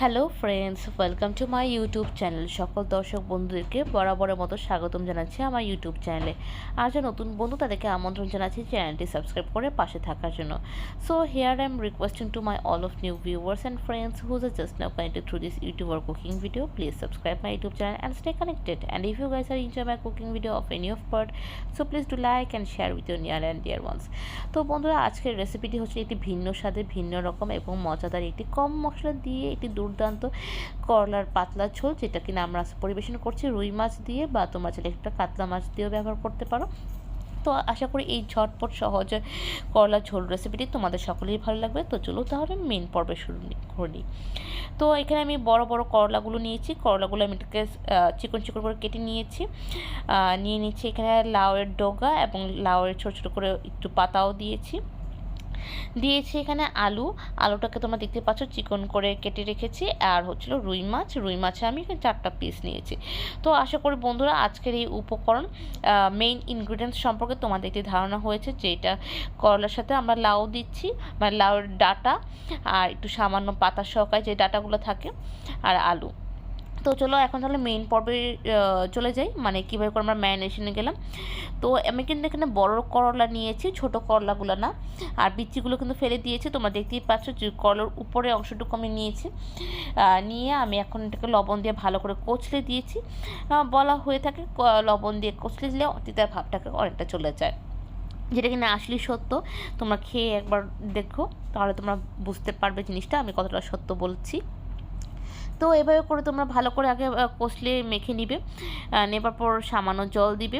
Hello friends, welcome to my YouTube channel. সকল দর্শক বন্ধুদেরকে বরাবরের মতো স্বাগতম জানাচ্ছি আমার ইউটিউব চ্যানেলে। আর যারা নতুন বন্ধু তাদেরকে আমন্ত্রণ জানাচ্ছি চ্যানেলটি সাবস্ক্রাইব করে পাশে থাকার জন্য। So here I am requesting to my all of new viewers and friends whose are just now connected through this YouTube or cooking video. Please subscribe my YouTube channel and stay connected. And if you guys are enjoy my cooking video of any of part, so please do like and share with your near and dear ones. তো বন্ধুরা, আজকের রেসিপিটি হচ্ছে একটি ভিন্ন স্বাদের, ভিন্ন রকম এবং মজাদার একটি কম মশলা দিয়ে একটি দুর্দান্ত করলার পাতলা ঝোল, যেটা কিনা আমরা পরিবেশন করছি রুই মাছ দিয়ে, বা তোমরা চাইলে একটা কাতলা মাছ দিয়েও ব্যবহার করতে পারো। তো আশা করি এই ঝটপট সহজ করলা ঝোল রেসিপিটি তোমাদের সকলেই ভালো লাগবে। তো চলো তাহলে মেন পর্বে শুরু করি। তো এখানে আমি বড় বড় করলাগুলো নিয়েছি। করলাগুলো আমি এটাকে চিকন চিকন করে কেটে নিয়েছি। নিয়ে নিচ্ছি এখানে লাউয়ের ডগা এবং লাউয়ের ছোটো ছোটো করে একটু পাতাও দিয়েছি এখানে আলুটাকে তোমরা দেখতে পাচ্ছ চিকন করে কেটে রেখেছি। আর হচ্ছিল রুই মাছে আমি এখানে 4টা পিস নিয়েছি। তো আশা করি বন্ধুরা আজকের এই উপকরণ মেইন ইনগ্রিডিয়েন্টস সম্পর্কে তোমাদের একটি ধারণা হয়েছে, যে এটা করলার সাথে আমরা লাউ দিচ্ছি, মানে লাউয়ের ডাঁটা আর একটু সামান্য পাতা সহকারে যে ডাঁটাগুলো থাকে, আর আলু। তো চলো এখন তাহলে মেইন পর্বে চলে যাই, মানে কীভাবে করে আমরা ম্যারিনেশনে গেলাম। তো আমি কিন্তু এখানে বড় করলা নিয়েছি, ছোট করলাগুলো না। আর বিচিগুলো কিন্তু ফেলে দিয়েছি, তোমরা দেখতেই পাচ্ছ যে করলার উপরে অংশটুকু আমি নিয়েছি। নিয়ে আমি এখন এটাকে লবণ দিয়ে ভালো করে কচলে দিয়েছি। বলা হয়ে থাকে লবণ দিয়ে কচলে দিলে তিতার ভাবটাকে অনেকটা চলে যায়, যেটা কিনা আসলেই সত্য। তোমরা খেয়ে একবার দেখো, তাহলে তোমরা বুঝতে পারবে জিনিসটা আমি কতটা সত্য বলছি। তো এভাবে করে তোমরা ভালো করে আগে কষলে মেখে নিবে। নেবার পর সামান্য জল দিবে।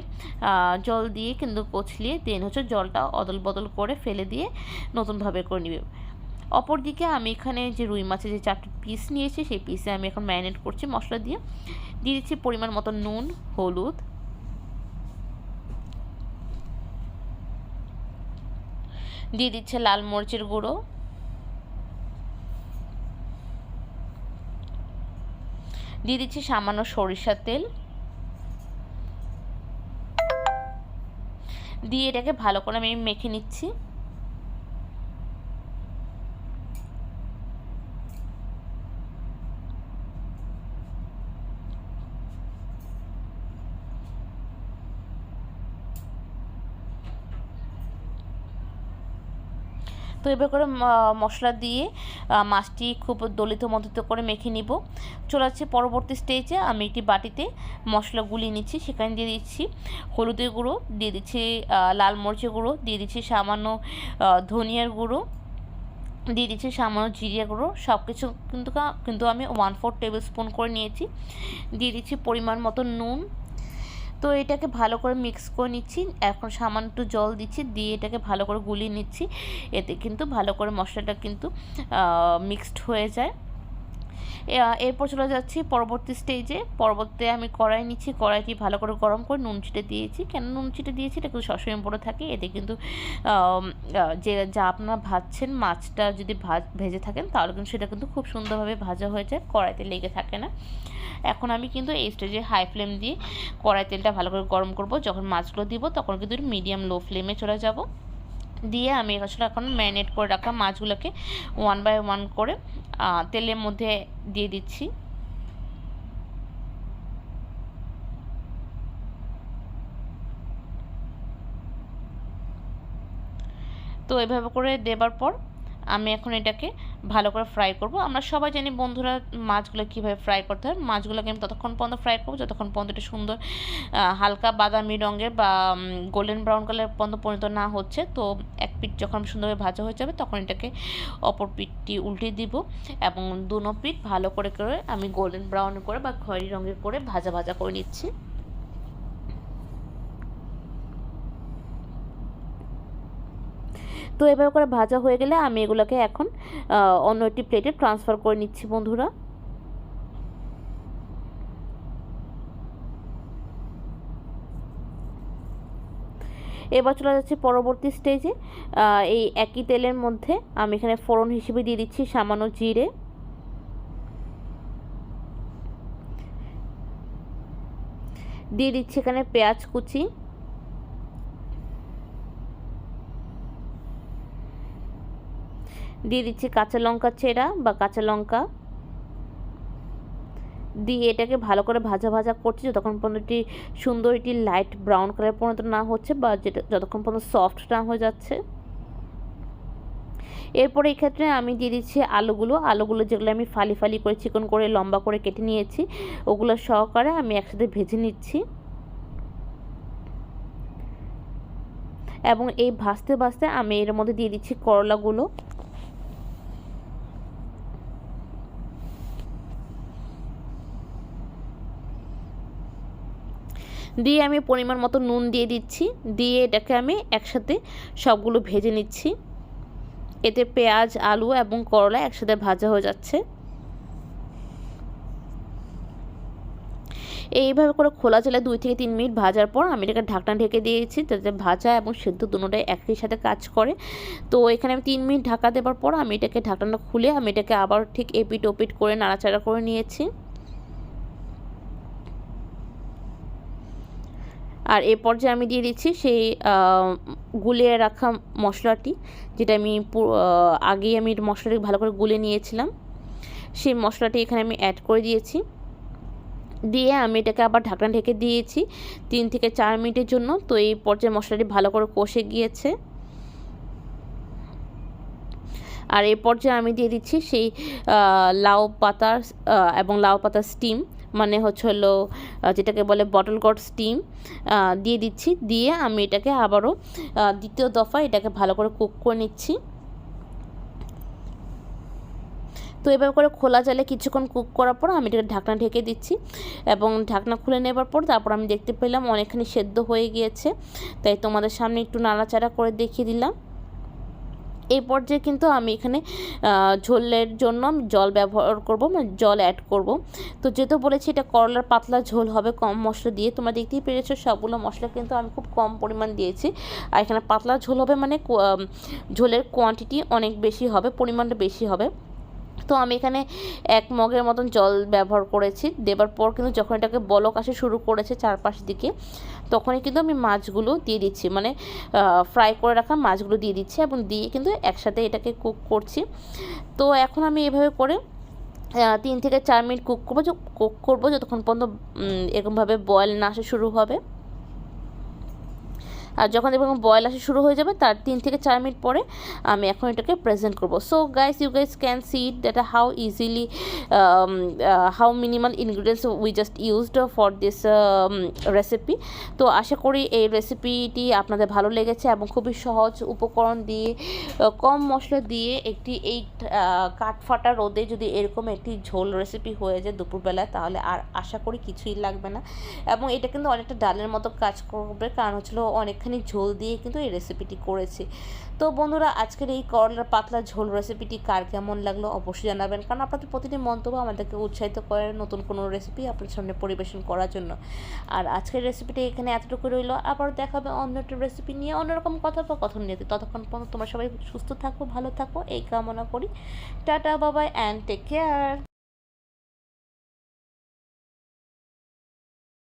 জল দিয়ে কিন্তু কচলিয়ে দেন হচ্ছে জলটা অদল বদল করে ফেলে দিয়ে নতুনভাবে করে নিবে। অপরদিকে আমি এখানে যে রুই মাছের যে 4টি পিস নিয়েছি, সেই পিসে আমি এখন ম্যারিনেট করছি মশলা দিয়ে দিচ্ছি পরিমাণ মতো নুন, হলুদ, দিয়ে দিচ্ছে লাল মরিচের গুঁড়ো, দিয়ে দিচ্ছি সামান্য সরিষার তেল, দিয়ে এটাকে ভালো করে আমি মেখে নিচ্ছি। তো এবার করে মশলা দিয়ে মাছটি খুব দলিত মন্দিত করে মেখে নিব। চলে যাচ্ছে পরবর্তী স্টেজে। আমি একটি বাটিতে মশলা গুলিয়ে নিচ্ছি, সেখানে দিয়ে দিচ্ছি হলুদের গুঁড়ো, দিয়ে দিচ্ছি লাল মরিচের গুঁড়ো, দিয়ে দিচ্ছি সামান্য ধনিয়ার গুঁড়ো, দিয়ে দিচ্ছি সামান্য জিরে গুঁড়ো। সব কিছু কিন্তু আমি 1/4 টেবিল স্পুন করে নিয়েছি। দিয়ে দিচ্ছি পরিমাণ মতো নুন। তো এটাকে ভালো করে মিক্স করে নিচ্ছি। এখন সামান্য একটু জল দিচ্ছি, দিয়ে এটাকে ভালো করে গুলিয়ে নিচ্ছি। এতে কিন্তু ভালো করে মশলাটা কিন্তু মিক্সড হয়ে যায়। এরপর চলে যাচ্ছি পরবর্তী স্টেজে। পরবর্তীতে আমি কড়াই নিচ্ছি, কড়াইটি ভালো করে গরম করে নুন ছিটে দিয়েছি। কেন নুন ছিটে দিয়েছি, এটা কিন্তু সবসময় পড়ে থাকে। এতে কিন্তু যে যা আপনারা ভাজছেন মাছটা যদি ভেজে থাকেন, তাহলে কিন্তু সেটা কিন্তু খুব সুন্দরভাবে ভাজা হয়ে যায়, কড়াইতে লেগে থাকে না। এখন আমি কিন্তু এই স্টেজে হাই ফ্লেম দিয়ে কড়াই তেলটা ভালো করে গরম করব। যখন মাছগুলো দিব তখন কিন্তু মিডিয়াম লো ফ্লেমে চলে যাব। দিয়ে আমি আসলে এখন ম্যারিনেট করে রাখা মাছগুলোকে 1 বাই 1 করে তেলের মধ্যে দিয়ে দিচ্ছি। তো এভাবে করে দেবার পর আমি এখন এটাকে ভালো করে ফ্রাই করব। আমরা সবাই জানি বন্ধুরা মাছগুলো কীভাবে ফ্রাই করতে হয়। মাছগুলোকে আমি ততক্ষণ পর্যন্ত ফ্রাই করবো যতক্ষণ পর্যন্ত এটা সুন্দর হালকা বাদামি রঙের বা গোল্ডেন ব্রাউন কালার পর্যন্ত পরিণত না হচ্ছে। তো এক পিঠ যখন সুন্দরভাবে ভাজা হয়ে যাবে, তখন এটাকে অপর পিঠটি উল্টে দিব এবং দুনো পিঠ ভালো করে আমি গোল্ডেন ব্রাউন করে বা খয়েরি রঙের করে ভাজা করে নিচ্ছি। তো এভাবে করে ভাজা হয়ে গেলে আমি এগুলোকে এখন অন্য একটি প্লেটে ট্রান্সফার করে নিচ্ছি বন্ধুরা। এবার চলে যাচ্ছে পরবর্তী স্টেজে। এই একই তেলের মধ্যে আমি এখানে ফোড়ন হিসেবে দিয়ে দিচ্ছি সামান্য জিরে, দিয়ে দিচ্ছি এখানে পেঁয়াজ কুচি, দিয়ে দিচ্ছি কাঁচা লঙ্কা চেরা বা কাঁচা লঙ্কা, দিয়ে এটাকে ভালো করে ভাজা ভাজা করছি যতক্ষণ পর্যন্ত এটি সুন্দর একটি লাইট ব্রাউন কালার পর্যন্ত না হচ্ছে বা যতক্ষণ পর্যন্ত সফট না হয়ে যাচ্ছে। এরপরে এই ক্ষেত্রে আমি দিয়ে দিচ্ছি আলুগুলো যেগুলো আমি ফালি ফালি করে চিকন করে লম্বা করে কেটে নিয়েছি, ওগুলো সহকারে আমি একসাথে ভেজে নিচ্ছি। এবং এই ভাজতে ভাজতে আমি এর মধ্যে দিয়ে দিচ্ছি করলাগুলো। দিয়ে আমি পরিমাণ মতো নুন দিয়ে দিচ্ছি, দিয়ে এটাকে আমি একসাথে সবগুলো ভেজে নিচ্ছি। এতে পেঁয়াজ, আলু এবং করলা একসাথে ভাজা হয়ে যাচ্ছে। এইভাবে করে খোলা চালে 2 থেকে 3 মিনিট ভাজার পর আমি এটাকে ঢাকনা ঢেকে দিয়েছি যাতে ভাজা এবং সেদ্ধ দুটোটাই একই সাথে কাজ করে। তো এখানে আমি 3 মিনিট ঢাকা দেওয়ার পর আমি এটাকে ঢাকনাটা খুলে আমি এটাকে আবার ঠিক এপিট ওপিট করে নাড়াচাড়া করে নিয়েছি। আর এই পর্যায়ে আমি দিয়ে দিচ্ছি সেই গুলিয়ে রাখা মশলাটি, যেটা আমি আগেই আমি মশলাটি ভালো করে গুলে নিয়েছিলাম। সেই মশলাটি এখানে আমি অ্যাড করে দিয়েছি। দিয়ে আমি এটাকে আবার ঢাকনা ঢেকে দিয়েছি 3 থেকে 4 মিনিটের জন্য। তো এই পর্যায়ে মশলাটি ভালো করে কষে গিয়েছে। আর এই পর্যায়ে আমি দিয়ে দিচ্ছি সেই লাউ পাতার এবং লাউ পাতার স্টিম, মানে হলো যেটাকে বলে বটল গড স্টিম, দিয়ে দিচ্ছি। দিয়ে আমি এটাকে আবারও দ্বিতীয় দফা এটাকে ভালো করে কুক করে নিচ্ছি। তো এভাবে করে খোলা জালে কিছুক্ষণ কুক করার পর আমি এটাকে ঢাকনা ঢেকে দিচ্ছি এবং ঢাকনা খুলে নেবার পর তারপর আমি দেখতে পেলাম অনেকখানি সেদ্ধ হয়ে গিয়েছে, তাই তোমাদের সামনে একটু নাড়াচাড়া করে দেখিয়ে দিলাম। এই পর্যায়ে কিন্তু আমি এখানে ঝোলের জন্য জল ব্যবহার করব, মানে জল অ্যাড করব। তো যেহেতু বলেছি এটা করলার পাতলা ঝোল হবে কম মশলা দিয়ে, তোমরা দেখতেই পেরেছো সবগুলো মশলা কিন্তু আমি খুব কম পরিমাণ দিয়েছি। আর এখানে পাতলা ঝোল হবে মানে ঝোলের কোয়ান্টিটি অনেক বেশি হবে, পরিমাণটা বেশি হবে। তো আমি এখানে 1 মগের মতন জল ব্যবহার করেছি। দেবার পর কিন্তু যখন এটাকে বলক আসা শুরু করেছে চারপাশ দিকে, তখনই কিন্তু আমি মাছগুলো দিয়ে দিচ্ছি, মানে ফ্রাই করে রাখা মাছগুলো দিয়ে দিচ্ছি এবং দিয়ে কিন্তু একসাথে এটাকে কুক করছি। তো এখন আমি এভাবে করে 3 থেকে 4 মিনিট কুক করবো যতক্ষণ পর্যন্ত এরকমভাবে বয়েল না আসা শুরু হবে। আর যখন এরকম বয়েল আসা শুরু হয়ে যাবে তার 3 থেকে 4 মিনিট পরে আমি এখন এটাকে প্রেজেন্ট করব। So guys, you guys can see that how easily how minimal ingredients we just used for this recipe. তো আশা করি এই রেসিপিটি আপনাদের ভালো লেগেছে এবং খুবই সহজ উপকরণ দিয়ে কম মশলা দিয়ে এই কাঠফাটা রোদে যদি এরকম একটি ঝোল রেসিপি হয়ে যায় দুপুরবেলায়, তাহলে আর আশা করি কিছুই লাগবে না। এবং এটা কিন্তু অনেকটা ডালের মতো কাজ করবে, কারণ অনেকখানি ঝোল দিয়ে কিন্তু এই রেসিপিটি করেছি। তো বন্ধুরা, আজকের এই করলার পাতলা ঝোল রেসিপিটি কার কেমন লাগলো অবশ্যই জানাবেন, কারণ আপনাদের প্রতিটি মন্তব্য আমাদেরকে উৎসাহিত করে নতুন কোনো রেসিপি আপনার সামনে পরিবেশন করার জন্য। আর আজকের রেসিপিটি এখানে এতটুকু রইলো, আবার দেখাবে অন্য একটা রেসিপি নিয়ে, অন্যরকম কথোপকথন নিয়ে। ততক্ষণ পর্যন্ত তোমরা সবাই সুস্থ থাকো, ভালো থাকো এই কামনা করি। টাটা, বাবাই অ্যান্ড টেক কেয়ার।